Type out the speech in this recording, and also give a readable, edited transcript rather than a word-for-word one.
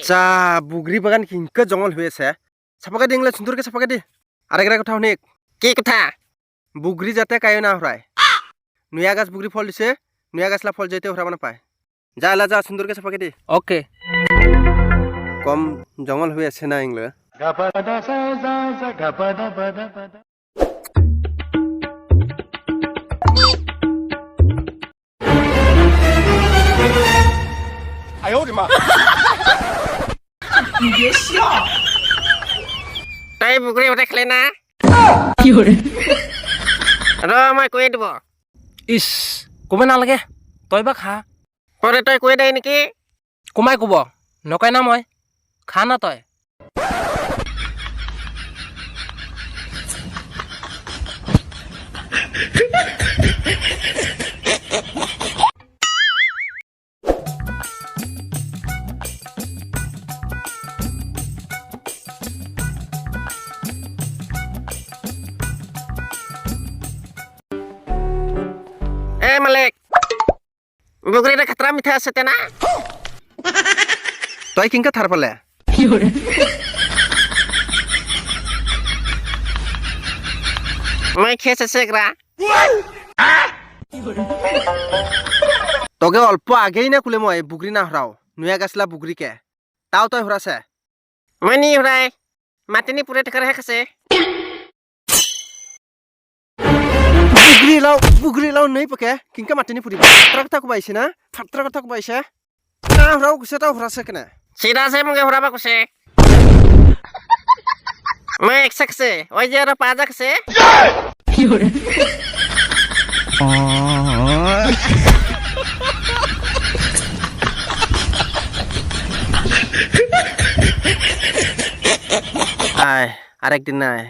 আচ্ছা বুগরি বাগান কিংকে জঙ্গল হয়েছে সাফাকে দিংলে সুন্দরকে সাফাকে দি আরেকটা কথা শুনিক কি কথা বুগরি যাতে কায়ো না হরায় নুয়া গাছ বুগরি ফল দিছে নুয়া গাছলা ফল যাইতে হরাব না পায় যা এলা যা সুন্দরকে সাফাকে দি ওকে কম জঙ্গল হয়ে আছে না ইংলে তই বুগুৰি উঠাই খালি না মই কৈ দিব ইছ ক'ব নালাগে তই বা খা পৰে তই কৈ দে নেকি কোমাই ক'ব নকয় না মই খা না তই মালিক বুগুৰি এটা খাতৰা মিঠা আছে তেনা তই কিংকে থার পালে মই খেছ আছে গ্ৰা তোকে অল্প আগেই না কুলে মই বুগরি না হরাও নুয়া গাছলা বুগরিকে তাও তই হরাছে মই নি হৰাই মাটিনি পুৰে থাকাৰহে খাছে বুগরি লাও নেই পকে কিংকে মাটিনি ফুরিব ফাত্রা কথা কবাইছে না ফাত্রা কথা কবাইছে না হরাও কুছে তাও হরাছে কেনে চিধা আছে মোকে হৰাব কৈছে মই একছে খাছে ওই যে আৰু পাঁচা খাছে আয় আরেকদিন নাই